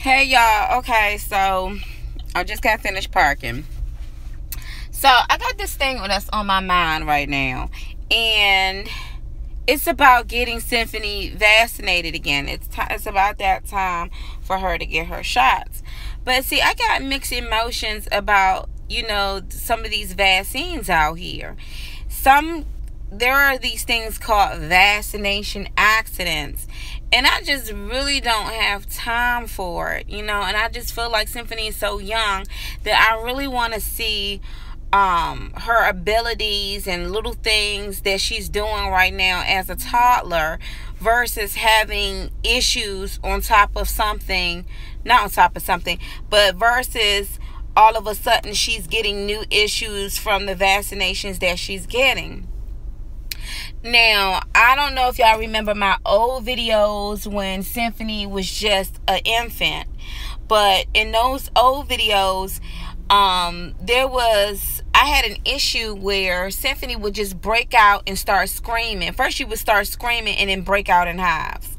Hey y'all, okay, so I just got finished parking. So I got this thing that's on my mind right now, and it's about getting Symphony vaccinated again. It's about that time for her to get her shots. But see, I got mixed emotions about, some of these vaccines out here. There are these things called vaccination accidents, and I just really don't have time for it, and I just feel like Symphony is so young that I really want to see her abilities and little things that she's doing right now as a toddler versus having issues on top of something, not on top of something, but versus all of a sudden she's getting new issues from the vaccinations that she's getting. Now, I don't know if y'all remember my old videos when Symphony was just an infant, but in those old videos, I had an issue where Symphony would just break out and start screaming. First she would start screaming and then break out in hives.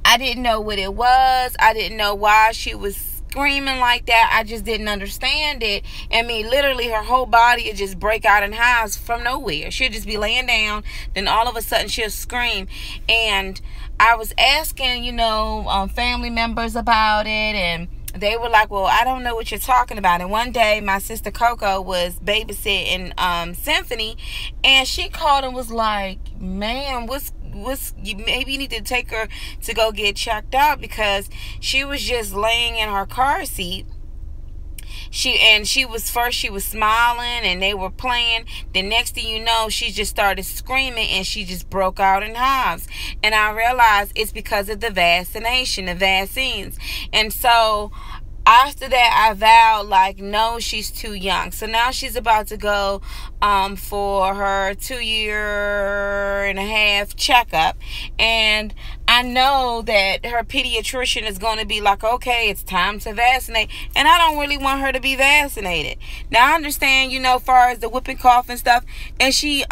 I didn't know what it was. I didn't know why she was screaming like that. I just didn't understand it. I mean, literally her whole body would just break out in hives from nowhere. She'd just be laying down, then all of a sudden she'll scream. And I was asking, family members about it, and they were like, well, I don't know what you're talking about. And one day my sister Coco was babysitting Symphony, and she called and was like, man, maybe you need to take her to go get checked out, because she was just laying in her car seat. She was smiling and they were playing. The next thing you know, she just started screaming and she just broke out in hives. And I realized it's because of the vaccines. And so after that, I vowed, like, no, she's too young. So now she's about to go for her 2.5-year checkup. And I know that her pediatrician is going to be like, okay, it's time to vaccinate. And I don't really want her to be vaccinated. Now, I understand, as far as the whooping cough and stuff. And she,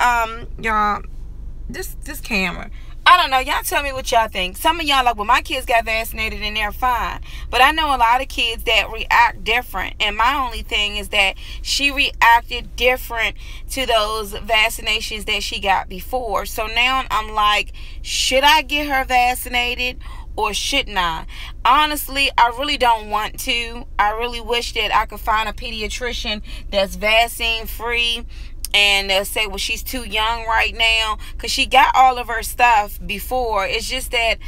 y'all, this camera, I don't know. Y'all tell me what y'all think. Some of y'all like, well, my kids got vaccinated and they're fine. But I know a lot of kids that react different. And my only thing is that she reacted different to those vaccinations that she got before. So now I'm like, should I get her vaccinated or shouldn't I? Honestly, I really don't want to. I really wish that I could find a pediatrician that's vaccine free. And they'll say, well, she's too young right now, because she got all of her stuff before. It's just that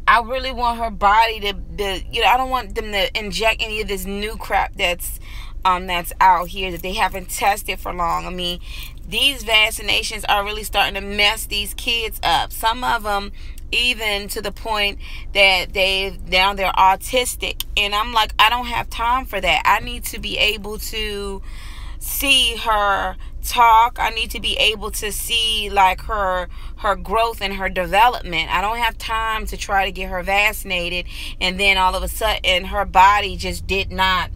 I really want her body to I don't want them to inject any of this new crap that's out here that they haven't tested for long. I mean, these vaccinations are really starting to mess these kids up. Some of them even to the point that they're autistic. And I'm like, I don't have time for that. I need to be able to see her talk. I need to be able to see like her growth and her development. I don't have time to try to get her vaccinated and then all of a sudden her body just did not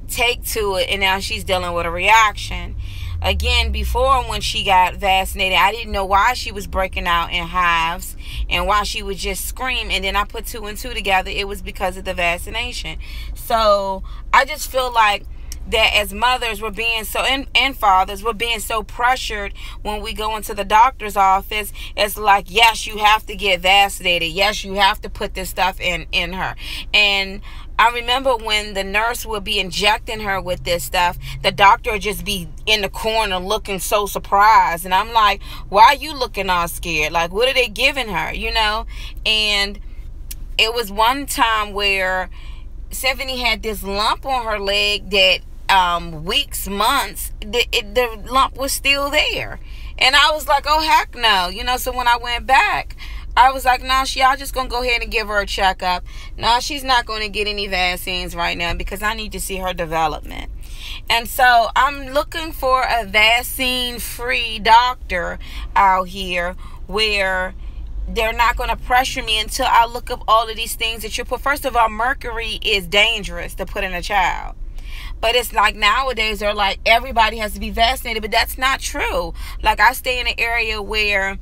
take to it, and now she's dealing with a reaction. Again, before when she got vaccinated, I didn't know why she was breaking out in hives and why she would just scream. And then I put 2 and 2 together. It was because of the vaccination. So I just feel like that as mothers, we're being so, and fathers, we're being so pressured when we go into the doctor's office. It's like, yes, you have to get vaccinated. Yes, you have to put this stuff in her. And I remember when the nurse would be injecting her with this stuff, the doctor would just be in the corner looking so surprised. And I'm like, why are you looking all scared? Like, what are they giving her, And it was one time where Symphony had this lump on her leg that weeks, months, the lump was still there. And I was like, oh, heck no. So when I went back, I was like, no, y'all just going to go ahead and give her a checkup. No, she's not going to get any vaccines right now because I need to see her development. And so I'm looking for a vaccine-free doctor out here where they're not going to pressure me until I look up all of these things that you put. First of all, mercury is dangerous to put in a child. But it's like nowadays they're like everybody has to be vaccinated, but that's not true. Like I stay in an area where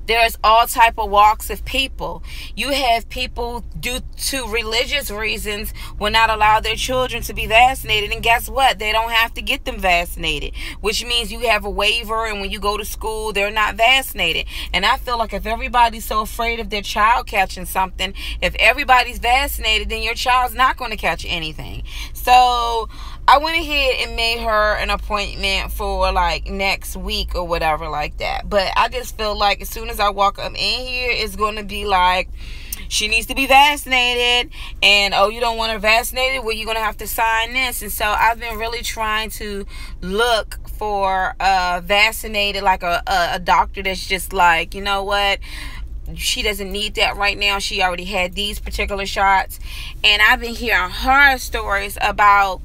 There's all type of walks of people. You have people due to religious reasons will not allow their children to be vaccinated, and guess what? They don't have to get them vaccinated, which means you have a waiver, and when you go to school, they're not vaccinated. And I feel like if everybody's so afraid of their child catching something, if everybody's vaccinated, then your child's not going to catch anything. So I went ahead and made her an appointment for like next week or whatever like that. But I just feel like as soon as I walk up in here, it's going to be like, she needs to be vaccinated. And, oh, you don't want her vaccinated? Well, you're going to have to sign this. And so I've been really trying to look for vaccinated, like a doctor that's just like, you know what? She doesn't need that right now. She already had these particular shots. And I've been hearing horror stories about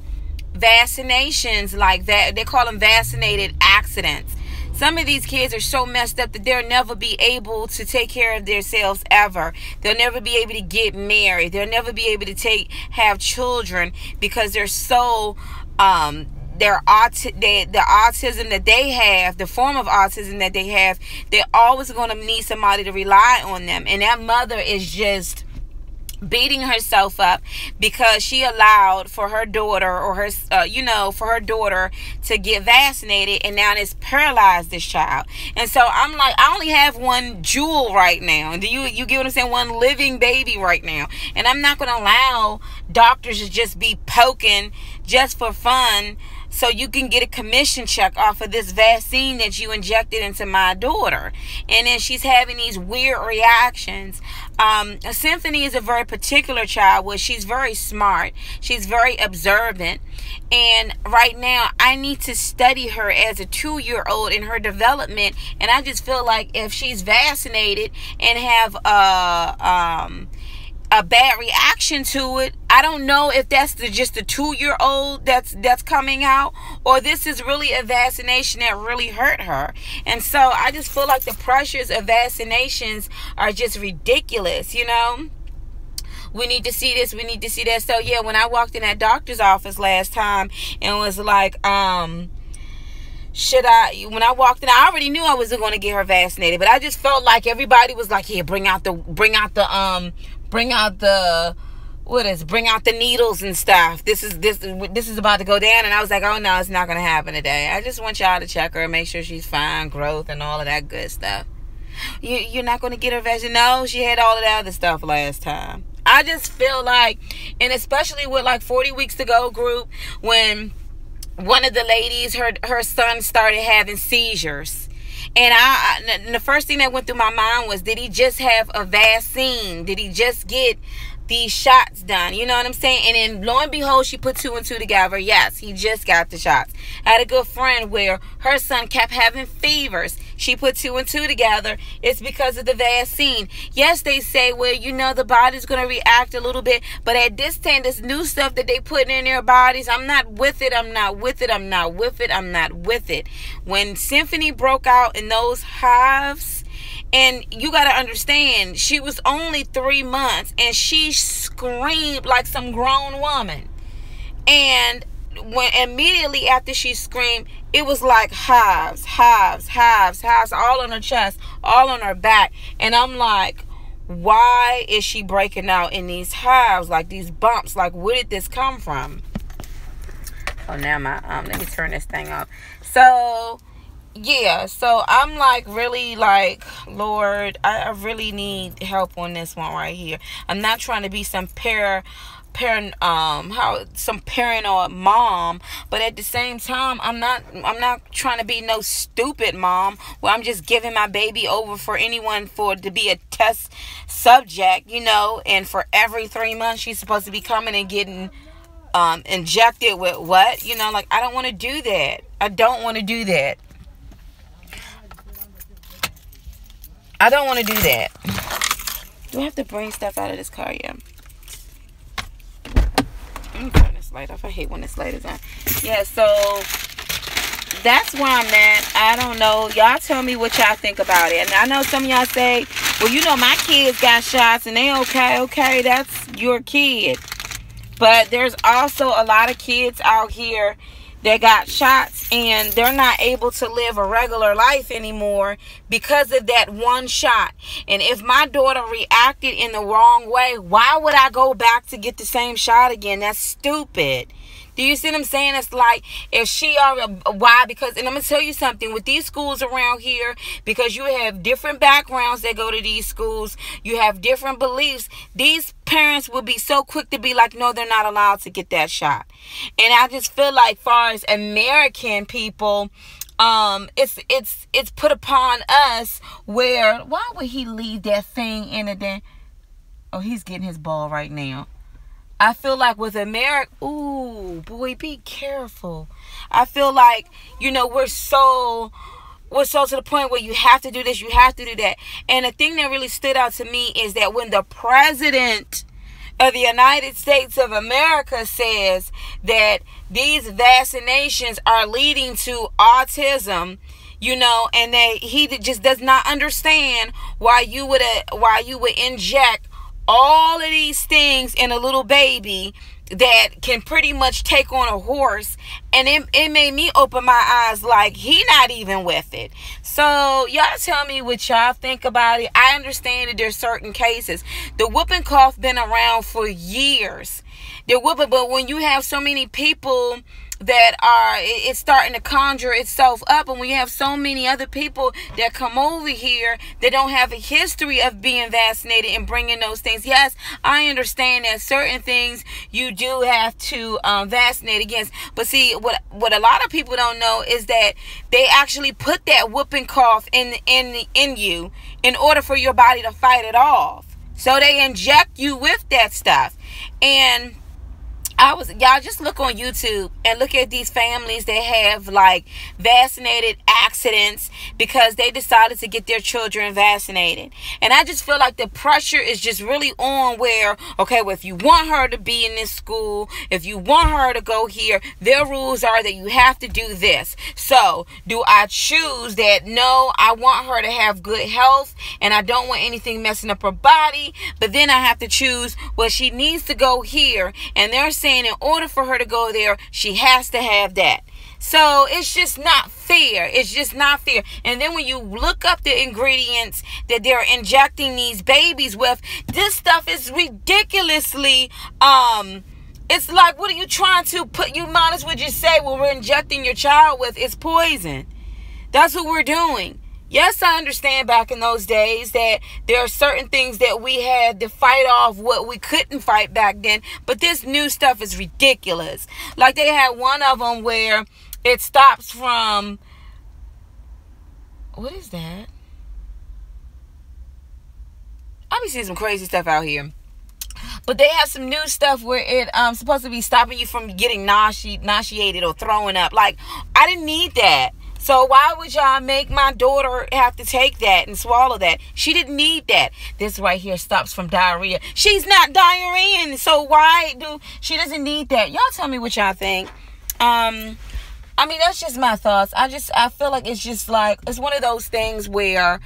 vaccinations like that. They call them vaccinated accidents. Some of these kids are so messed up that they'll never be able to take care of themselves ever. They'll never be able to get married. They'll never be able to have children because they're so the autism that they have, the form of autism that they have, they're always going to need somebody to rely on them. And that mother is just beating herself up because she allowed for her daughter or her for her daughter to get vaccinated, and now it's paralyzed this child. And so I'm like, I only have one jewel right now. Do you get what I'm saying? One living baby right now. And I'm not going to allow doctors to just be poking just for fun so you can get a commission check off of this vaccine that you injected into my daughter. And then she's having these weird reactions. Symphony is a very particular child where she's very smart. She's very observant. And right now, I need to study her as a 2-year-old in her development. And I just feel like if she's vaccinated and have a bad reaction to it, I don't know if that's just the 2-year-old that's coming out, or this is really a vaccination that really hurt her. And so I just feel like the pressures of vaccinations are just ridiculous, you know. We need to see this, we need to see that. So yeah, when I walked in that doctor's office last time and was like, when I walked in, I already knew I wasn't going to get her vaccinated, but I just felt like everybody was like, here, bring out the needles and stuff. This is about to go down. And I was like, oh no, it's not going to happen today. I just want y'all to check her and make sure she's fine, growth and all of that good stuff. You're not going to get her vaccinated? No, she had all of that other stuff last time. I just feel like, and especially with like 40 Weeks to Go group, when one of the ladies, her son started having seizures. And the first thing that went through my mind was, did he just have a vaccine? Did he just get these shots done? You know what I'm saying? And then lo and behold, she put 2 and 2 together. Yes, he just got the shots. I had a good friend where her son kept having fevers. She put 2 and 2 together. It's because of the vaccine. Yes, they say, well, you know, the body's going to react a little bit. But at this time, this new stuff that they put in their bodies, I'm not with it. I'm not with it. I'm not with it. I'm not with it. When Symphony broke out in those hives, and you got to understand, she was only 3 months and she screamed like some grown woman. And when immediately after she screamed, it was like hives, all on her chest, all on her back. And I'm like, why is she breaking out in these hives, like these bumps? Like, where did this come from? Oh, now let me turn this thing off. So yeah, so I'm like, really like, Lord, I really need help on this one right here. I'm not trying to be some paranoid mom, but at the same time, I'm not trying to be no stupid mom where I'm just giving my baby over for anyone to be a test subject, you know, and for every 3 months she's supposed to be coming and getting injected with what, you know, like, I don't want to do that. I don't want to do that. I don't want to do that. Do I have to bring stuff out of this car? Yeah. Let me turn this light off. I hate when this light is on. Yeah, so that's where I'm at. I don't know. Y'all tell me what y'all think about it. And I know some of y'all say, well, you know, my kids got shots and they okay. Okay, that's your kid. But there's also a lot of kids out here that got shots and they're not able to live a regular life anymore because of that one shot. And if my daughter reacted in the wrong way, why would I go back to get the same shot again? That's stupid. Do you see what I'm saying? It's like if she already, why? Because, and I'm going to tell you something, with these schools around here, because you have different backgrounds that go to these schools, you have different beliefs, these parents will be so quick to be like, no, they're not allowed to get that shot. And I just feel like, far as American people, it's put upon us where, why would he leave that thing in a day? Oh, he's getting his ball right now. I feel like with America, ooh, boy, be careful. I feel like, we're so to the point where you have to do this, you have to do that. And the thing that really stood out to me is that when the president of the United States of America says that these vaccinations are leading to autism, and that he just does not understand why you would inject all of these things in a little baby that can pretty much take on a horse. And it made me open my eyes like he not even with it. So y'all tell me what y'all think about it. I understand that there's certain cases. The whooping cough been around for years. But when you have so many people that it's starting to conjure itself up, and when you have so many other people that come over here that don't have a history of being vaccinated and bringing those things. Yes, I understand that certain things you do have to vaccinate against, but see, what a lot of people don't know is that they actually put that whooping cough in you in order for your body to fight it off. So they inject you with that stuff. And y'all just look on YouTube and look at these families that have like vaccinated accidents because they decided to get their children vaccinated. And I just feel like the pressure is just really on where, okay, well, if you want her to be in this school, if you want her to go here, their rules are that you have to do this. So do I choose that? No, I want her to have good health and I don't want anything messing up her body. But then I have to choose, well, she needs to go here, and they're saying in order for her to go there, she has to have that. So it's just not fair. It's just not fair. And then when you look up the ingredients that they're injecting these babies with, this stuff is ridiculously, it's like, what are you trying to put? You might as well just say, well, we're injecting your child with, it's poison. That's what we're doing. Yes, I understand back in those days that there are certain things that we had to fight off what we couldn't fight back then. But this new stuff is ridiculous. Like they had one of them where it stops from, what is that? I be seeing some crazy stuff out here. But they have some new stuff where it supposed to be stopping you from getting nauseated or throwing up. Like, I didn't need that. So why would y'all make my daughter have to take that and swallow that? She didn't need that. This right here stops from diarrhea. She's not diarrheaing, so she doesn't need that. Y'all tell me what y'all think. I mean, that's just my thoughts. I feel like it's just like, it's one of those things where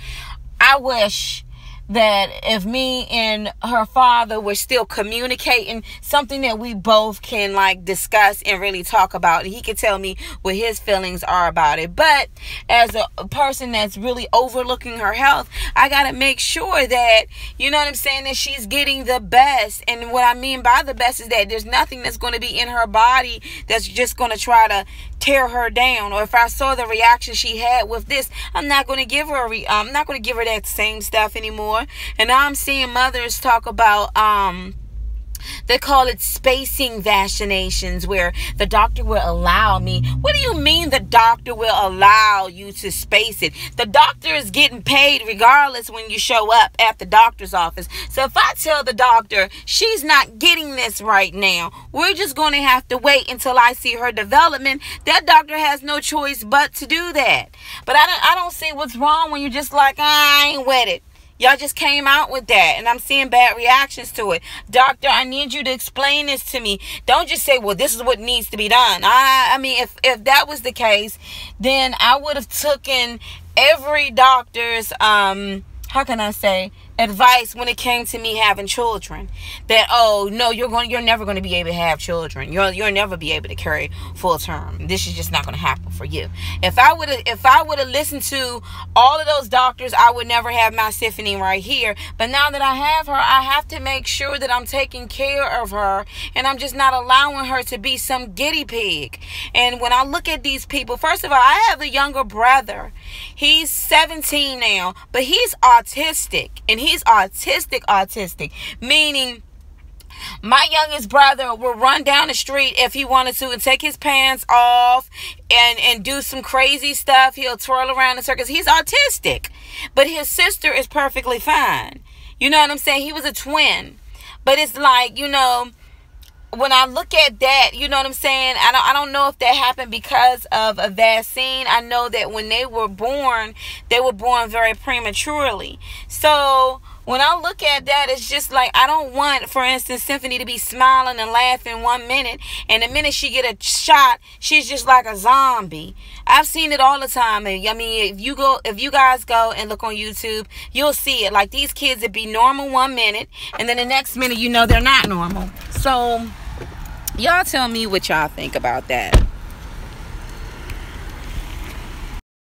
I wish that if me and her father were still communicating, something that we both can like discuss and really talk about, he can tell me what his feelings are about it. But as a person that's really overlooking her health, I gotta make sure that, you know what I'm saying, that she's getting the best. And what I mean by the best is that there's nothing that's going to be in her body that's just going to try to tear her down. Or if I saw the reaction she had with this, I'm not going to give her that same stuff anymore. And now I'm seeing mothers talk about they call it spacing vaccinations, where the doctor will allow me. What do you mean the doctor will allow you to space it? The doctor is getting paid regardless when you show up at the doctor's office. So if I tell the doctor she's not getting this right now, we're just going to have to wait until I see her development. That doctor has no choice but to do that. But I don't see what's wrong when you're just like, I ain't with it. Y'all just came out with that, and I'm seeing bad reactions to it. Doctor, I need you to explain this to me. Don't just say, well, this is what needs to be done. I mean, if that was the case, then I would have taken every doctor's, how can I say, advice when it came to me having children. That, oh no, you're never going to be able to have children. You'll never be able to carry full term. This is just not going to happen for you. If I would have listened to all of those doctors, I would never have my Symphony right here. But now that I have her, I have to make sure that I'm taking care of her, and I'm just not allowing her to be some guinea pig. And when I look at these people, first of all, I have a younger brother. He's 17 now, but he's autistic, and he's autistic, meaning my youngest brother will run down the street if he wanted to and take his pants off and do some crazy stuff. He'll twirl around in circles. He's autistic, but his sister is perfectly fine. You know what I'm saying? He was a twin, but it's like, you know, when I look at that, you know what I'm saying? I don't know if that happened because of a vaccine. I know that when they were born very prematurely. So when I look at that, it's just like, I don't want, for instance, Symphony to be smiling and laughing 1 minute, and the minute she get a shot, she's just like a zombie. I've seen it all the time. I mean, if you guys go and look on YouTube, you'll see it. Like, these kids would be normal 1 minute, and then the next minute, you know, they're not normal. So y'all tell me what y'all think about that.